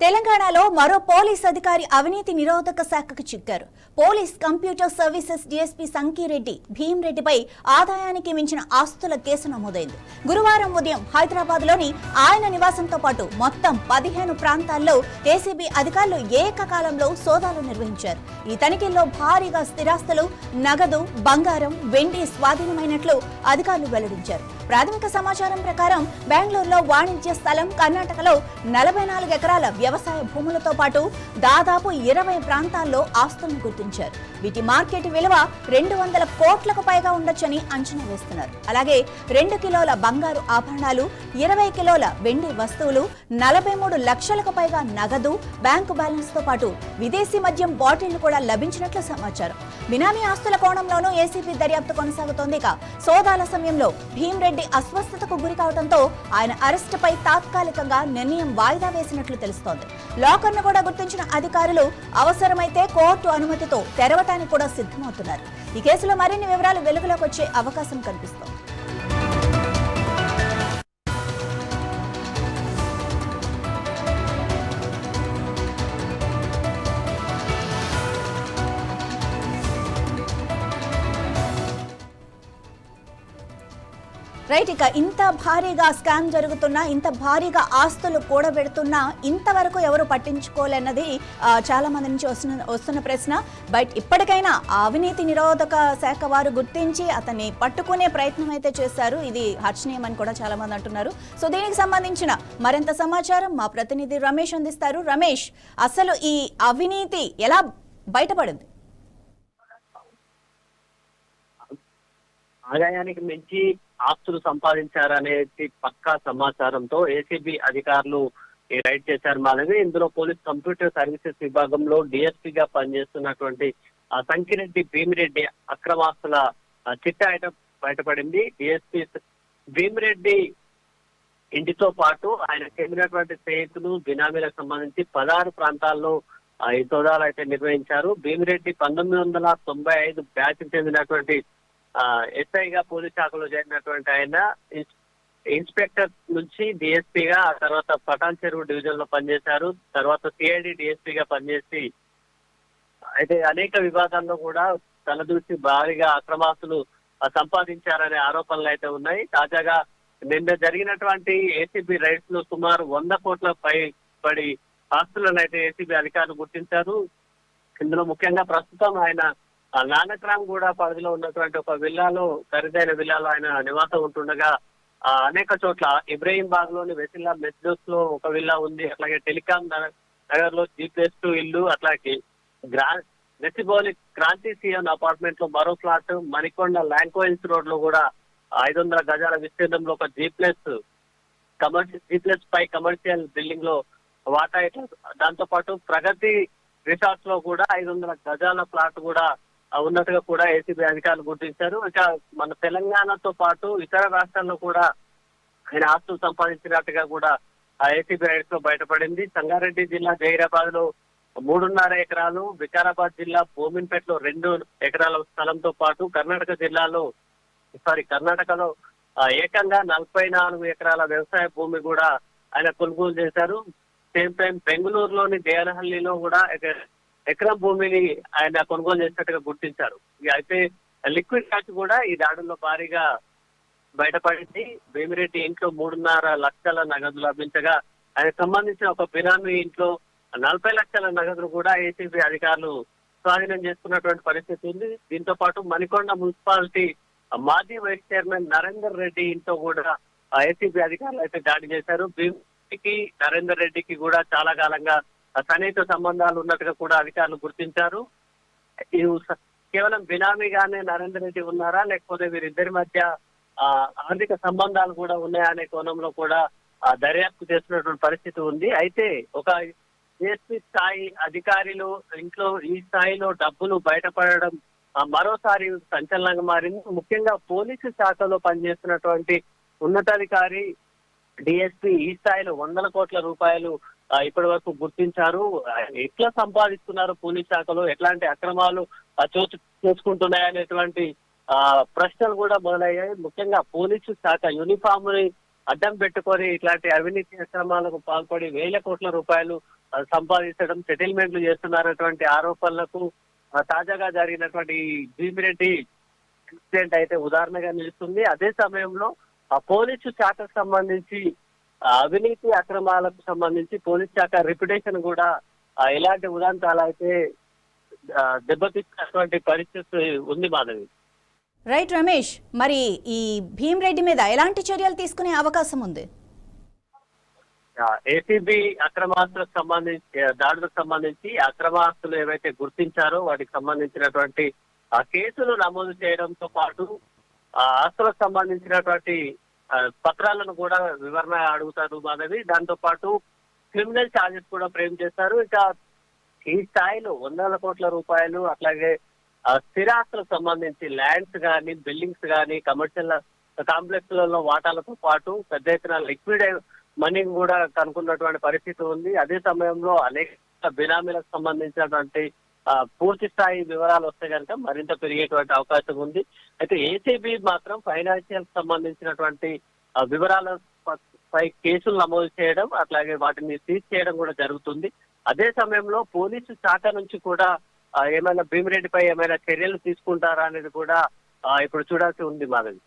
తెలంగాణలో మరో పోలీస్ అధికారి అవినీతి నిరోధక శాఖకు చిక్కారు. పోలీస్ కంప్యూటర్ సర్వీసెస్ డీఎస్పీ సంకీరెడ్డి భీమ్రెడ్డిపై ఆదాయానికి మించిన ఆస్తుల కేసు నమోదైంది. గురువారం ఉదయం హైదరాబాద్లోని ఆయన నివాసంతో పాటు మొత్తం 15 ప్రాంతాల్లో ఏసీబీ అధికారులు ఏకకాలంలో సోదాలు నిర్వహించారు. ఈ తనిఖీల్లో భారీగా స్థిరాస్తులు, నగదు, బంగారం, వెండి స్వాధీనమైనట్లు అధికారులు వెల్లడించారు. ప్రాథమిక సమాచారం ప్రకారం బెంగళూరులో వాణిజ్య స్థలం, కర్ణాటకలో 44 ఎకరాల వ్యవసాయ భూములతో పాటు దాదాపు 20 ప్రాంతాల్లో ఆస్తులను గుర్తించారు. వీటి మార్కెట్ విలువ 200 కోట్లకు పైగా ఉండొచ్చని అంచనా వేస్తున్నారు. అలాగే 2 కిలోల బంగారు ఆభరణాలు, 20 కిలోల వెండి వస్తువులు, 43 లక్షలకు పైగా నగదు, బ్యాంకు బ్యాలెన్స్ తో పాటు విదేశీ మద్యం బాటిళ్లు కూడా లభించినట్లు సమాచారం. బినామీ ఆస్తుల కోణంలోనూ ఏసీబీ దర్యాప్తు కొనసాగుతోంది. సోదాల సమయంలో భీమ్రెడ్డి అస్వస్థతకు గురి కావడంతో ఆయన అరెస్టుపై తాత్కాలికంగా నిర్ణయం వాయిదా వేసినట్లు తెలుస్తోంది. లాకర్ను కూడా గుర్తించిన అధికారులు అవసరమైతే కోర్టు అనుమతితో తెరవటానికి కూడా సిద్ధమవుతున్నారు. ఈ కేసులో మరిన్ని వివరాలు వెలుగులోకి వచ్చే అవకాశం కనిపిస్తోంది. రైట్, ఇక ఇంత భారీగా స్కామ్ జరుగుతున్నా, ఇంత భారీగా ఆస్తులు కూడబెడుతున్నా ఇంతవరకు ఎవరు పట్టించుకోలేన్నది చాలా మంది నుంచి వస్తున్న ప్రశ్న. బట్ ఇప్పటికైనా అవినీతి నిరోధక శాఖ వారు గుర్తించి అతన్ని పట్టుకునే ప్రయత్నం అయితే చేశారు. ఇది హర్షణీయమని కూడా చాలా మంది అంటున్నారు. సో దీనికి సంబంధించిన మరింత సమాచారం మా ప్రతినిధి రమేష్ అందిస్తారు. రమేష్, అసలు ఈ అవినీతి ఎలా బయటపడింది? ఆదాయానికి మించి ఆస్తులు సంపాదించారనేది పక్కా సమాచారంతో ఏసీబీ అధికారులు రైడ్ చేశారు. మాలవి ఇందులో పోలీస్ కంప్యూటర్ సర్వీసెస్ విభాగంలో డిఎస్పీగా పనిచేస్తున్నటువంటి సంకిరెడ్డి భీమిరెడ్డి అక్రమాస్తుల చిట్టా ఐటమ్ బయటపడింది. డిఎస్పీ భీమిరెడ్డి ఇంటితో పాటు ఆయన చెందినటువంటి స్నేహితులు, బినామీలకు సంబంధించి 16 ప్రాంతాల్లో ఈ సోదాలు అయితే నిర్వహించారు. భీమిరెడ్డి 1995 బ్యాచ్ చెందినటువంటి ఎస్ఐగా పోలీస్ శాఖలో చేరినటువంటి ఆయన ఇన్స్పెక్టర్ నుంచి డిఎస్పీగా, ఆ తర్వాత పటాన్ చెరువు డివిజన్ లో పనిచేశారు. తర్వాత సిఐడి డిఎస్పీగా పనిచేసి అయితే అనేక విభాగాల్లో కూడా తలదూసి భారీగా అక్రమాస్తులు సంపాదించారనే ఆరోపణలు అయితే ఉన్నాయి. తాజాగా నిన్న జరిగినటువంటి ఏసీబీ రైడ్స్ లో సుమారు 100 కోట్ల పైబడి ఆస్తులను అయితే ఏసీబీ అధికారులు గుర్తించారు. ఇందులో ముఖ్యంగా ప్రస్తుతం ఆయన నానక్రామ్ కూడా పరిధిలో ఉన్నటువంటి ఒక విల్లాలో, ఖరీదైన విల్లాలో ఆయన నివాసం ఉంటుండగా అనేక చోట్ల ఇబ్రహీంబాగ్ లోని వెసిల్లా మెస్డోస్ లో ఒక విల్లా ఉంది. అట్లాగే టెలికాం నగర్ లో G+2 ఇల్లు, అట్లాగే నెసిబోలి క్రాంతి సిఎన్ అపార్ట్మెంట్ లో మరో ఫ్లాట్, మణికొండ ల్యాంకోయిల్స్ రోడ్ లో కూడా 500 గజాల విస్తీర్ణంలో ఒక G+5 కమర్షియల్ బిల్డింగ్ లో వాటా, దాంతో పాటు ప్రగతి రిసార్ట్స్ లో కూడా 500 గజాల ఫ్లాట్ కూడా ఉన్నట్టుగా కూడా ఏసీబీ అధికారులు గుర్తించారు. ఇక మన తెలంగాణతో పాటు ఇతర రాష్ట్రాల్లో కూడా ఆయన ఆస్తులు సంపాదించినట్టుగా కూడా ఏసీబీ రైడ్స్ లో బయటపడింది. సంగారెడ్డి జిల్లా జహీరాబాద్ లో 3.5 ఎకరాలు, వికారాబాద్ జిల్లా భూమిన్పేటలో 2 ఎకరాల స్థలంతో పాటు కర్ణాటకలో ఏకంగా 44 ఎకరాల వ్యవసాయ భూమి కూడా ఆయన కొనుగోలు చేశారు. సేమ్ టైం బెంగళూరులోని దేవనహల్లిలో కూడా ఎకరం భూమిని ఆయన కొనుగోలు చేసినట్టుగా గుర్తించారు. అయితే లిక్విడ్ క్యాష్ కూడా ఈ దాడుల్లో భారీగా బయటపడింది. భీమిరెడ్డి ఇంట్లో 3.5 లక్షల నగదు లభించగా, ఆయనకు సంబంధించిన ఒక బినామీ ఇంట్లో 40 లక్షల నగదును కూడా ఏసీబీ అధికారులు స్వాధీనం చేసుకున్నటువంటి పరిస్థితి ఉంది. దీంతో పాటు మణికొండ మున్సిపాలిటీ మాజీ వైస్ చైర్మన్ నరేందర్ రెడ్డి ఇంట్లో కూడా ఏసీబీ అధికారులు అయితే దాడి చేశారు. భీమిరెడ్డికి, నరేందర్ రెడ్డికి కూడా చాలా కాలంగా సన్నిహిత సంబంధాలు ఉన్నట్టుగా కూడా అధికారులు గుర్తించారు. కేవలం బినామీగానే నరేందర్ రెడ్డి ఉన్నారా, లేకపోతే వీరిద్దరి మధ్య ఆర్థిక సంబంధాలు కూడా ఉన్నాయా అనే కోణంలో కూడా దర్యాప్తు చేస్తున్నటువంటి పరిస్థితి ఉంది. అయితే ఒక ఏసీ స్థాయి అధికారులు ఇంట్లో ఈ స్థాయిలో డబ్బులు బయటపడడం మరోసారి సంచలనంగా మారింది. ముఖ్యంగా పోలీసు శాఖలో పనిచేస్తున్నటువంటి ఉన్నతాధికారి డిఎస్పీ ఈ స్థాయిలో 100 కోట్ల రూపాయలు ఇప్పటి వరకు గుర్తించారు. ఎట్లా సంపాదిస్తున్నారు పోలీస్ శాఖలో, ఎట్లాంటి అక్రమాలు చోటు చేసుకుంటున్నాయనేటువంటి ప్రశ్నలు కూడా మొదలయ్యాయి. ముఖ్యంగా పోలీసు శాఖ యూనిఫామ్ ని అడ్డం పెట్టుకొని ఇట్లాంటి అవినీతి అక్రమాలకు పాల్పడి 1000 కోట్ల రూపాయలు సంపాదించడం, సెటిల్మెంట్లు చేస్తున్నారన్నటువంటి ఆరోపణలకు తాజాగా జరిగినటువంటి ఈ భీమిరెడ్డి ఇన్సిడెంట్ అయితే ఉదాహరణగా నిలుస్తుంది. అదే సమయంలో ఆ పోలీసు శాఖకు సంబంధించి అవినీతి అక్రమాలకు సంబంధించి పోలీస్ శాఖ రిప్యుటేషన్ కూడా ఎలాంటి ఉదాంతాలు అయితే దెబ్బతీసినటువంటి పరిస్థితి ఉంది మాధవి. రైట్ రమేష్, మరి ఈ భీమ్ రెడ్డి మీద ఎలాంటి చర్యలు తీసుకునే అవకాశం ఉంది? ఏసీబీ అక్రమాస్తులకు సంబంధించి దాడులకు సంబంధించి అక్రమాస్తులు ఏవైతే గుర్తించారో వాటికి సంబంధించినటువంటి ఆ కేసులు నమోదు చేయడంతో పాటు ఆ ఆస్తులకు సంబంధించినటువంటి పత్రాలను కూడా వివరణ అడుగుతారు మాధవి. దాంతో పాటు క్రిమినల్ ఛార్జెస్ కూడా ఫ్రేమ్ చేస్తారు. ఇక ఈ స్థాయిలో వందల కోట్ల రూపాయలు అట్లాగే స్థిరాస్తులకు సంబంధించి ల్యాండ్స్ కానీ, బిల్డింగ్స్ కానీ, కమర్షియల్ కాంప్లెక్స్ లలో వాటాలతో పాటు పెద్ద ఎత్తున లిక్విడ్ మనీ కూడా కనుక్కున్నటువంటి పరిస్థితి ఉంది. అదే సమయంలో అనేక బినామీలకు సంబంధించినటువంటి పూర్తి స్థాయి వివరాలు వస్తే కనుక మరింత పెరిగేటువంటి అవకాశం ఉంది. అయితే ఏసీబీ మాత్రం ఫైనాన్షియల్ సంబంధించినటువంటి వివరాలపై కేసులు నమోదు చేయడం అట్లాగే వాటిని సీజ్ చేయడం కూడా జరుగుతుంది. అదే సమయంలో పోలీసు శాఖ నుంచి కూడా ఏమైనా భీమిరెడ్డిపై ఏమైనా చర్యలు తీసుకుంటారా అనేది కూడా ఇప్పుడు చూడాల్సి ఉంది మాధవి.